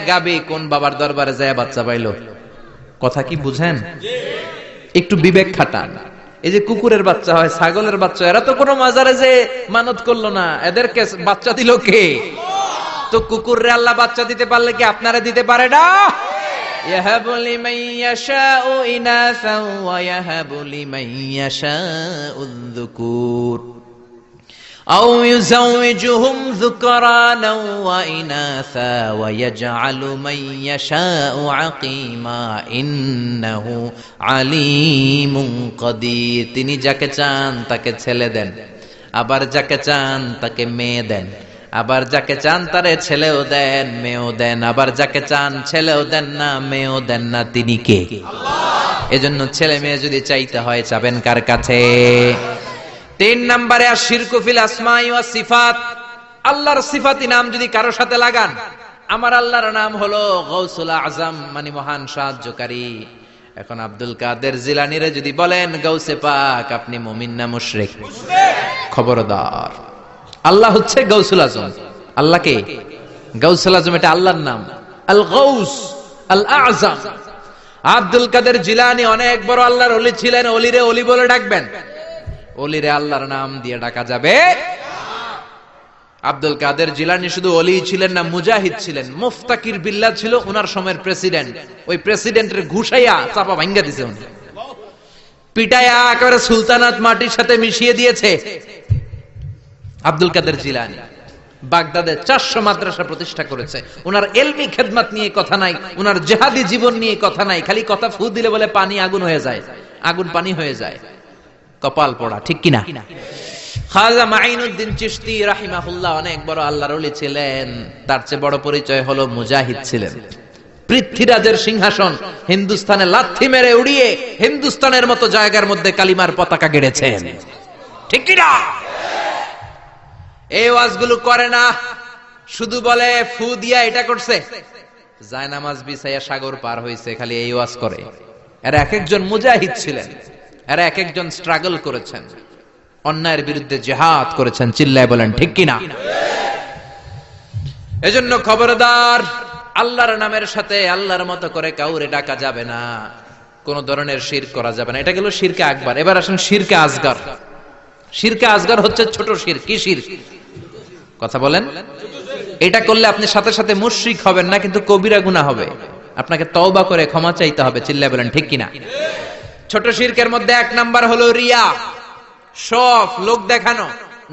গাবি কোন বাবার দরবারে যায় বাচ্চা পাইলো? কথা কি বুঝেন? একটু বিবেক খাটান। এই যে কুকুরের বাচ্চা হয়, ছাগলের বাচ্চা, এরা তো কোনো মাজারে যে মানত করলো না, এদেরকে বাচ্চা দিল কে? তো কুকুররে আল্লাহ বাচ্চা দিতে পারলে কি আপনারা দিতে পারে না? ইয়াহাবু লিমান ইয়াশাউ ইনাসা ওয়া ইয়াহাবু লিমান ইয়াশাউ যুকুর আও ইউযাওয়িজুহুম যুকরানা ওয়া ইনাসা ওয়া ইয়াজআলু মান ইয়াশাউ আকীমা ইন্নাহু আলীমুন কাদির। তিনি যাকে চান তাকে ছেলে দেন, আবার যাকে চান তাকে মেয়ে দেন, আবার যাকে চান তারে ছেলেও দেন মেয়েও দেন, আবার যাকে চান ছেলেও দেন না মেয়েও দেন না। তিনি কে? আল্লাহ। এজন্য ছেলে মেয়ে যদি চাইতে হয় চাবেন কার কাছে? 3 নম্বরে আশিরকু ফিল আসমাই ওয়াস সিফাত। আল্লাহর সিফাতি নাম যদি কারো সাথে লাগান, আমার আল্লাহর নাম হলো গাউসুল আজম, মানে মহান সাহায্যকারী। এখন আব্দুল কাদের জিলানীরে যদি বলেন গাউসে পাক, আপনি মুমিন না মুশরিক? খবরদার। আল্লাহ হচ্ছে গাউসুল আজম। আল্লাহ কে? গাউসুল আজম, এটা আল্লাহর নাম। আল গাউস আল আযম। আব্দুল কাদের জিলানী অনেক বড় আল্লাহর ওলি ছিলেন। ওলিরে ওলি বলে ডাকবেন? ওলিরে আল্লাহর নাম দিয়ে ডাকা যাবে? আব্দুল কাদের জিলানী শুধু ওলি ছিলেন না, মুজাহিদ ছিলেন। মুফতাকির বিল্লাহ ছিল ওনার সময়ের প্রেসিডেন্ট। ওই প্রেসিডেন্টের ঘুষাইয়া চাপা ভাঙ্গা দিয়েছে, উনি পিটায়া একেবারে সুলতানাত মাটির সাথে মিশিয়ে দিয়েছে। আব্দুল কাদের জিলানী বাগদাদে 400 মাদ্রাসা প্রতিষ্ঠা করেছে। ওনার এলমি খেদমত নিয়ে কথা নাই, ওনার জিহাদি জীবন নিয়ে কথা নাই, খালি কথা ফু দিলে বলে পানি আগুন হয়ে যায়, আগুন পানি হয়ে যায়। কপাল পোড়া, ঠিক কিনা? খাজা মাইনুদ্দিন চিশতি রাহিমাহুল্লাহ অনেক বড় আল্লাহর ওলি ছিলেন। তার চেয়ে বড় পরিচয় হলো মুজাহিদ ছিলেন। পৃথ্বীরাজের সিংহাসন হিন্দুস্তানে লাথি মেরে উড়িয়ে হিন্দুস্তানের মতো জায়গার মধ্যে কালিমার পতাকা গেড়েছেন, ঠিক কিনা? এই ওয়াজগুলো করে না, শুধু বলে ফু দিয়া এটা করছে, যায় নামাজ বিছাইয়া সাগর পার হইছে, খালি এই ওয়াজ করে। এরা এক একজন মুজাহিদ ছিলেন, এরা এক একজন স্ট্রাগল করেছেন, অন্যায়ের বিরুদ্ধে জিহাদ করেছেন। চিল্লায় বলেন ঠিক কিনা? এজন্য খবরদার, আল্লাহর নামের সাথে আল্লাহর মতো করে কাউরে ডাকা যাবে না, কোন ধরনের শিরক করা যাবে না। এটা গেল শিরকে আকবার। এবার আসেন শিরকে আসগর। শিরকে আসগর হচ্ছে ছোট শিরক। কি শিরক? কথা বলেন। এটা করলে আপনি সাথে সাথে মুশরিক হবেন না, কিন্তু কবিরা গুনাহ হবে। আপনাকে তওবা করে ক্ষমা চাইতে হবে। চিল্লায় বলেন ঠিক কিনা? ছোট শিরকের মধ্যে 1 নাম্বার হলো রিয়া, সব লোক দেখানো।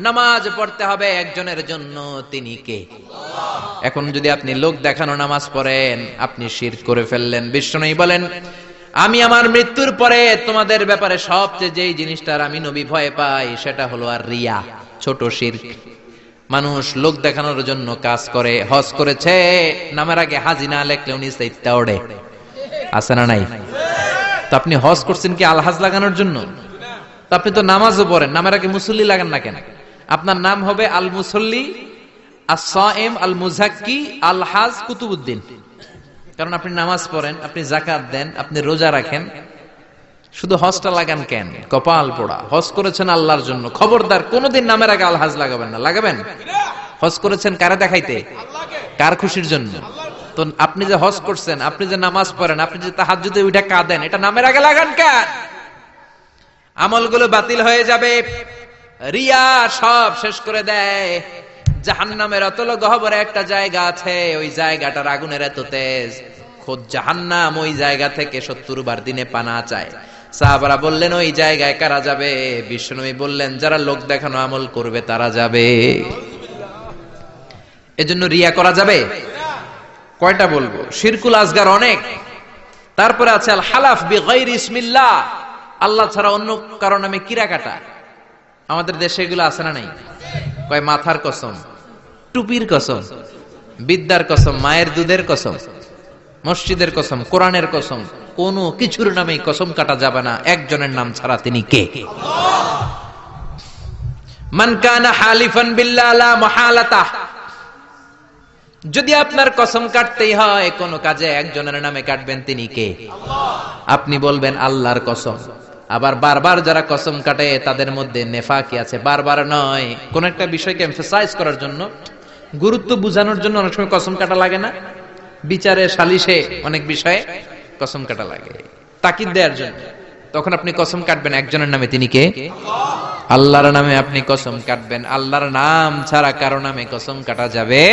নামাজ পড়তে হবে একজনের জন্য, তিনি কে? এখন যদি আপনি লোক দেখানো নামাজ পড়েন, আপনি শিরক করে ফেললেন। বিষ্ণু বলেন, আমি আমার মৃত্যুর পরে তোমাদের ব্যাপারে সবচেয়ে যেই জিনিসটার আমি নবী ভয় পাই, সেটা হলো আর রিয়া, ছোট শিরক। মানুষ লোক দেখানোর জন্য কাজ করে। হজ করেছে, নামের আগে হাজি না লেখলে উনি সাইতে ওড়ে, আছে না নাই? তো আপনি হজ করছেন কি আলহাজ লাগানোর জন্য? তো আপনি তো নামাজও পড়েন, নামের আগে মুসল্লি লাগান না কেন? আপনার নাম হবে আল মুসল্লি, আস-সাইম, আল মুজাক্কি, আলহাজ কুতুবউদ্দিন। কারণ আপনি নামাজ পড়েন, আপনি যাকাত দেন, আপনি রোজা রাখেন। শুধু হজটা লাগান কেন? কপাল পোড়া। হজ করেছেন আল্লাহর জন্য, খবরদার কোনোদিন নামের আগে আলহাজ লাগাবেন না। লাগাবেন? হজ করেছেন কারে দেখাইতে? কার খুশির জন্য? তো আপনি যে হজ করছেন, আপনি যে নামাজ পড়েন, আপনি যে তাহাজ্জুদে উঠে কাঁদেন, এটা নামের আগে লাগান কেন? আমলগুলো বাতিল হয়ে যাবে। রিয়া সব শেষ করে দেয়। জাহান্নামের অতল গহ্বরে একটা জায়গা আছে, ওই জায়গাটার আগুনের এত তেজ, খোদ জাহান্নাম ওই জায়গা থেকে 70 বার দিনে পানা চায়। সাহাবারা বললেন, ওই জায়গায় কারা যাবে? বিশ্বনবী বললেন, যারা লোক দেখানো আমল করবে তারা যাবে। এজন্য রিয়া করা যাবে? কয়টা বলবো? শিরকুল আসগার অনেক। তারপরে আছে আল হালাফ বিগাইরি ইসমিল্লাহ, আল্লাহ ছাড়া অন্য কারো নামে কিরা কাটা। আমাদের দেশে এগুলো আছে না নাই? কয় মাথার কসম, টুপির কসম, বিদ্যার কসম, মায়ের দুধের কসম, মসজিদের কসম, কোরআনের কসম, কোনো কিছুর নামে কসম কাটা যাবে না একজনের নাম ছাড়া। তিনি কে? মান কানা হালিফান বিল্লাহ লা মুহালাতা, যদি আপনার কসম কাটতেই হয় কোন কাজে একজনের নামে কাটবেন, তিনি কে? আপনি বলবেন আল্লাহর কসম। আবার বারবার যারা কসম কাটে তাদের মধ্যে নেফাকি আছে। বারবার নয়, কোন একটা বিষয়কে এমফাসাইজ করার জন্য, গুরুত্ব বোঝানোর জন্য অনেক সময় কসম কাটা লাগে না? বিচারে সালিশে অনেক বিষয়ে কসম কাটা লাগে তাকিদ দেওয়ার জন্য। তখন আপনি কসম কাটবেন একজনের নামে, তিনি কে? আল্লাহর নামে আপনি কসম কাটবেন। আল্লাহর নাম ছাড়া কারো নামে কসম কাটা যাবে